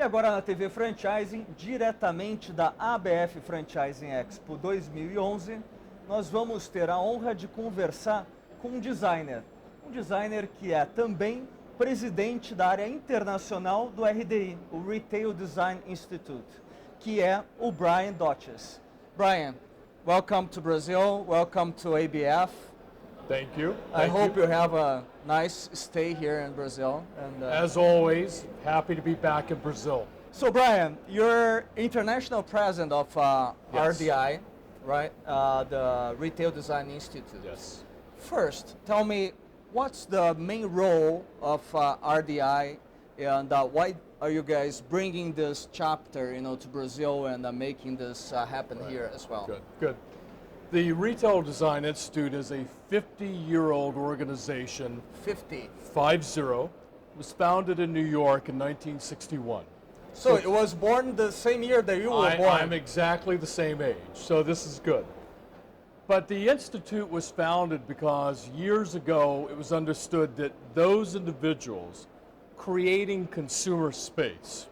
agora na TV Franchising, diretamente da ABF Franchising Expo 2011, nós vamos ter a honra de conversar com um designer que é também presidente da área internacional do RDI, o Retail Design Institute, que é o Brian Dyches. Brian, welcome to Brazil, welcome to ABF. Thank you. I hope you have a nice stay here in Brazil. And, as always, happy to be back in Brazil. So Brian, you're international president of Yes. RDI, right? The Retail Design Institute. Yes. First, tell me, what's the main role of RDI, and why are you guys bringing this chapter, to Brazil and making this happen here as well? Good. The Retail Design Institute is a 50-year-old organization. 50. 50. Was founded in New York in 1961. So it was born the same year that you were born. I'm exactly the same age, so this is good. But the Institute was founded because years ago it was understood that those individuals creating consumer space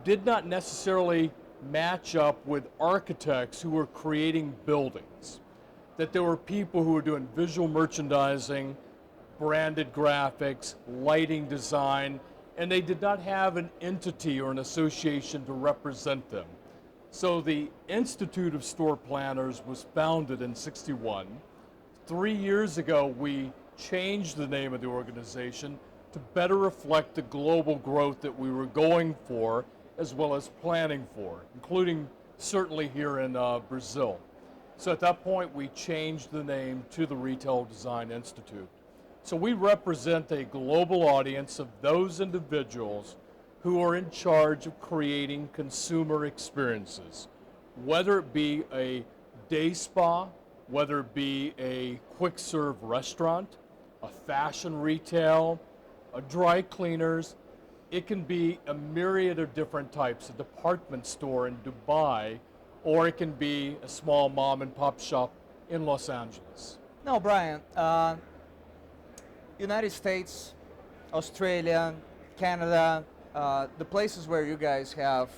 did not necessarily match up with architects who were creating buildings. That there were people who were doing visual merchandising, branded graphics, lighting design, and they did not have an entity or an association to represent them. So the Institute of Store Planners was founded in '61. 3 years ago, we changed the name of the organization to better reflect the global growth that we were going for, as well as planning for, including certainly here in Brazil. So at that point, we changed the name to the Retail Design Institute. So we represent a global audience of those individuals who are in charge of creating consumer experiences, whether it be a day spa, whether it be a quick serve restaurant, a fashion retail, a dry cleaners. It can be a myriad of different types, a department store in Dubai, or it can be a small mom and pop shop in Los Angeles. Now, Brian, United States, Australia, Canada, the places where you guys have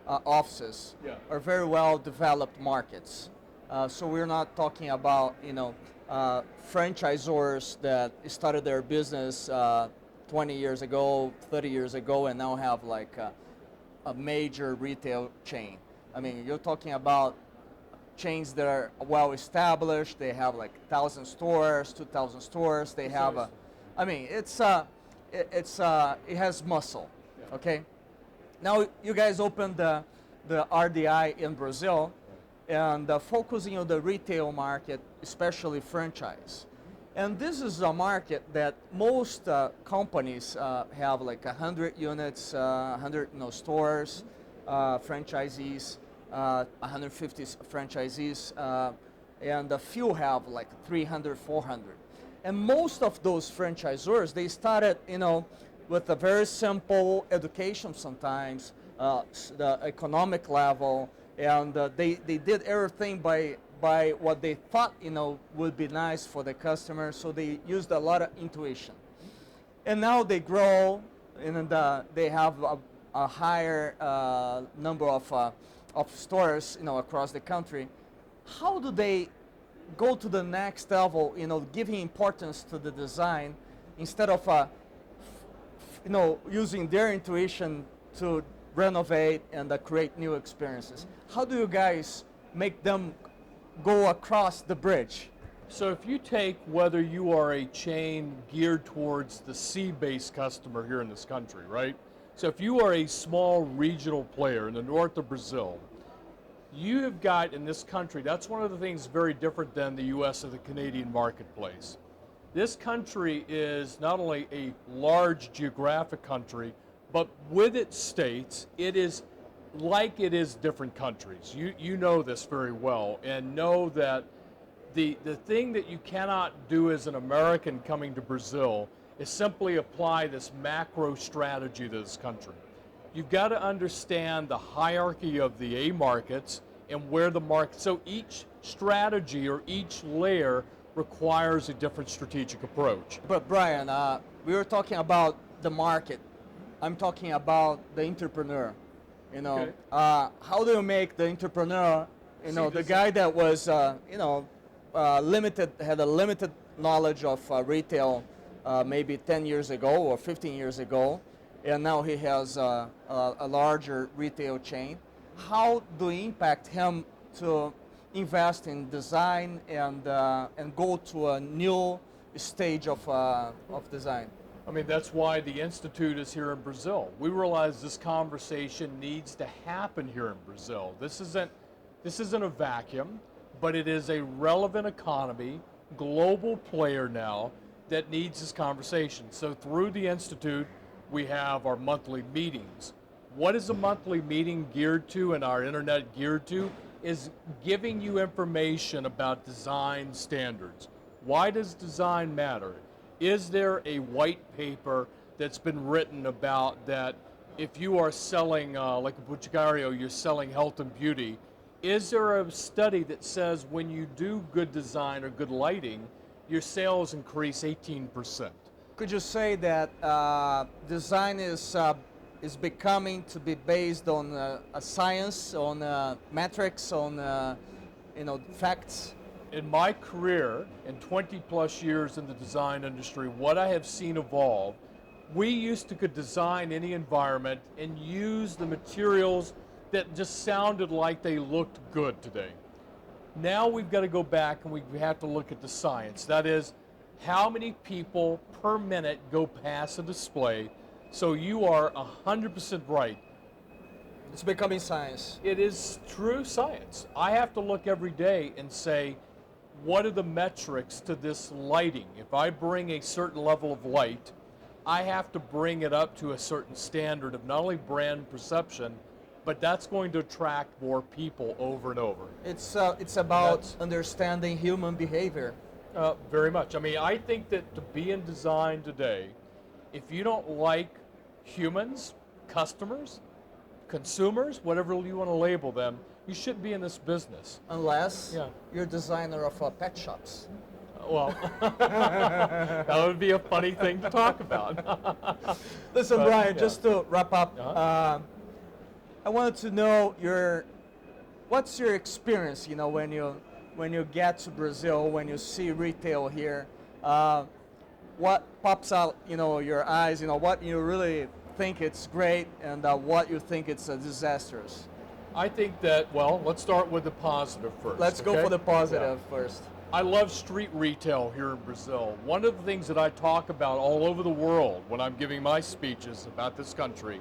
offices are very well developed markets. So we're not talking about, franchisors that started their business 20 years ago, 30 years ago, and now have like a major retail chain. I mean, you're talking about chains that are well established. They have like 1,000 stores, 2,000 stores. They have it has muscle. Okay. Now you guys opened the RDI in Brazil, and focusing on the retail market, especially franchise. And this is a market that most companies have like 100 units, 100 stores, franchisees, 150 franchisees, and a few have like 300, 400. And most of those franchisors, they started, with a very simple education sometimes, the economic level, and they did everything by what they thought, would be nice for the customer, so they used a lot of intuition. And now they grow, and they have a higher number of stores, across the country. How do they go to the next level, giving importance to the design instead of, using their intuition to renovate and create new experiences? How do you guys make them go across the bridge? So if you take whether you are a chain geared towards the sea-based customer here in this country, right? So if you are a small regional player in the north of Brazil, you have got in this country, that's one of the things very different than the US or the Canadian marketplace. This country is not only a large geographic country, but with its states, it is like it is different countries. You know this very well, and know that the thing that you cannot do as an American coming to Brazil is simply apply this macro strategy to this country. You've got to understand the hierarchy of the A markets and where the market, so each strategy or each layer requires a different strategic approach. But Brian, we were talking about the market I'm talking about the entrepreneur. You know, Okay. how do you make the entrepreneur, you know, the guy that was, you know, had a limited knowledge of retail maybe 10 years ago or 15 years ago, and now he has a larger retail chain. How do you impact him to invest in design and go to a new stage of design? I mean, that's why the Institute is here in Brazil. We realize this conversation needs to happen here in Brazil. This isn't a vacuum, but it is a relevant economy, global player now that needs this conversation. So through the Institute, we have our monthly meetings. What is a monthly meeting geared to and our internet geared to is giving you information about design standards. Why does design matter? Is there a white paper that's been written about that if you are selling, like a Boticario, you're selling health and beauty, is there a study that says when you do good design or good lighting, your sales increase 18%? Could you say that design is becoming to be based on a science, on metrics, on you know, facts? In my career, in 20 plus years in the design industry, what I have seen evolve, we used to could design any environment and use the materials that just sounded like they looked good today. Now we've got to go back and we have to look at the science. That is, how many people per minute go past a display. So you are 100% right. It's becoming science. It is true science. I have to look every day and say, what are the metrics to this lighting? If I bring a certain level of light, I have to bring it up to a certain standard of not only brand perception, but that's going to attract more people over and over. It's about understanding human behavior. Very much. I mean, I think that to be in design today, if you don't like humans, customers, consumers, whatever you want to label them, you shouldn't be in this business. Unless you're a designer of pet shops. Well, that would be a funny thing to talk about. Listen, Brian, just to wrap up, I wanted to know what's your experience, you know, when you get to Brazil, when you see retail here, what pops out, you know, your eyes, you know, what you really think it's great and what you think it's disastrous? I think that, well, let's start with the positive first. Let's go for the positive first. I love street retail here in Brazil. One of the things that I talk about all over the world when I'm giving my speeches about this country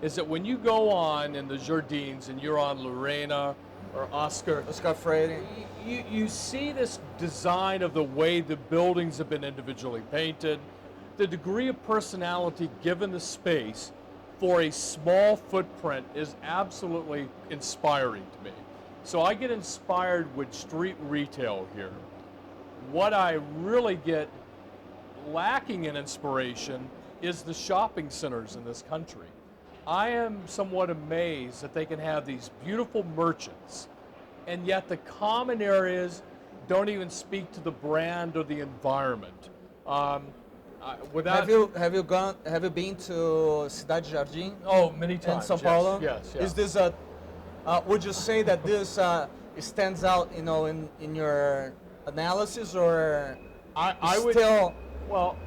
is that when you go on in the Jardins and you're on Lorena or Oscar Freire, you see this design of the way the buildings have been individually painted, the degree of personality given the space for a small footprint is absolutely inspiring to me. So I get inspired with street retail here. What I really get lacking in inspiration is the shopping centers in this country. I am somewhat amazed that they can have these beautiful merchants, and yet the common areas don't even speak to the brand or the environment. Have you been to Cidade Jardim? Oh, many times. In São Paulo? Yes. Is this would you say that this stands out, you know, in your analysis, or I would still? Well,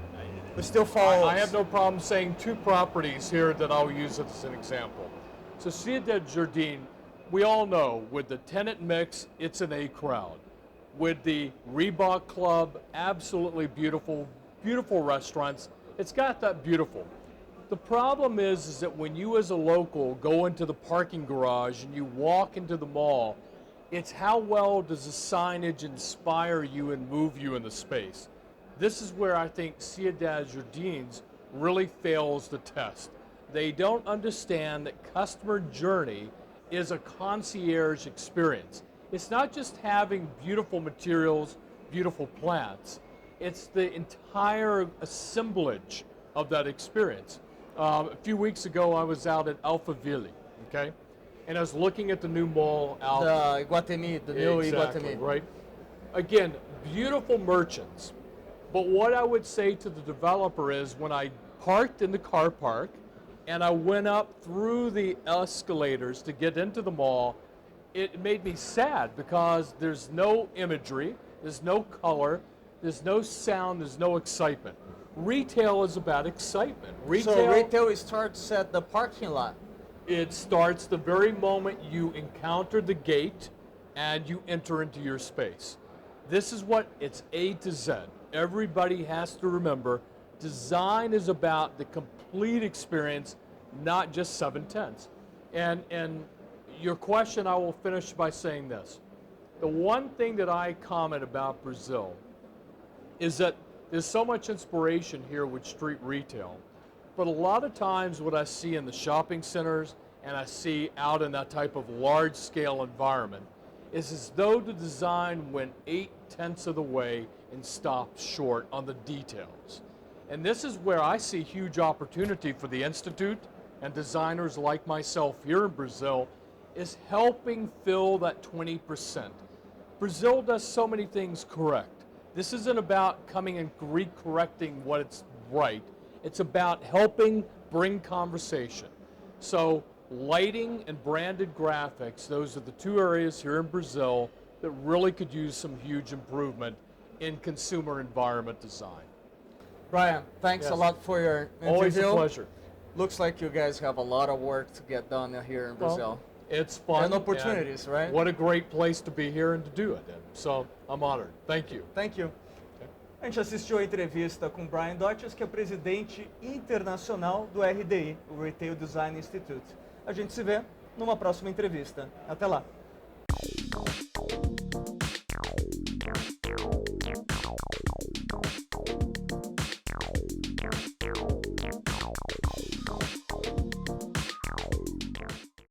it still follows. I have no problem saying two properties here that I'll use as an example. So Cidade Jardim, we all know with the tenant mix, it's an A crowd. With the Reebok Club, absolutely beautiful restaurants. It's got that beautiful. The problem is that when you as a local go into the parking garage and you walk into the mall, it's how well does the signage inspire you and move you in the space. This is where I think Cidade Jardins really fails the test. They don't understand that customer journey is a concierge experience. It's not just having beautiful materials, beautiful plants. It's the entire assemblage of that experience. A few weeks ago, I was out at Alphaville, okay? And I was looking at the new mall out. The Iguatemi, the new Iguatemi. Right? Again, beautiful merchants. But what I would say to the developer is when I parked in the car park, and I went up through the escalators to get into the mall, it made me sad because there's no imagery, there's no color, there's no sound, there's no excitement. Retail is about excitement. So retail starts at the parking lot. It starts the very moment you encounter the gate and you enter into your space. This is what it's A to Z. Everybody has to remember design is about the complete experience, not just 7/10. And your question, I will finish by saying this. The one thing that I comment about Brazil is that there's so much inspiration here with street retail, but a lot of times what I see in the shopping centers and I see out in that type of large-scale environment is as though the design went 8/10 of the way and stopped short on the details. And this is where I see huge opportunity for the Institute and designers like myself here in Brazil is helping fill that 20%. Brazil does so many things correct. This isn't about coming and re-correcting what it's right. It's about helping bring conversation. So lighting and branded graphics, those are the two areas here in Brazil that really could use some huge improvement in consumer environment design. Brian, thanks a lot for your interview. Always a pleasure. Looks like you guys have a lot of work to get done here in Brazil. It's fun. And opportunities, right? What a great place to be here and to do it. So I'm honored. Thank you. Thank you. A gente assistiu a entrevista com Brian Dyches, que é presidente internacional do RDI, o Retail Design Institute. A gente se vê numa próxima entrevista. Até lá.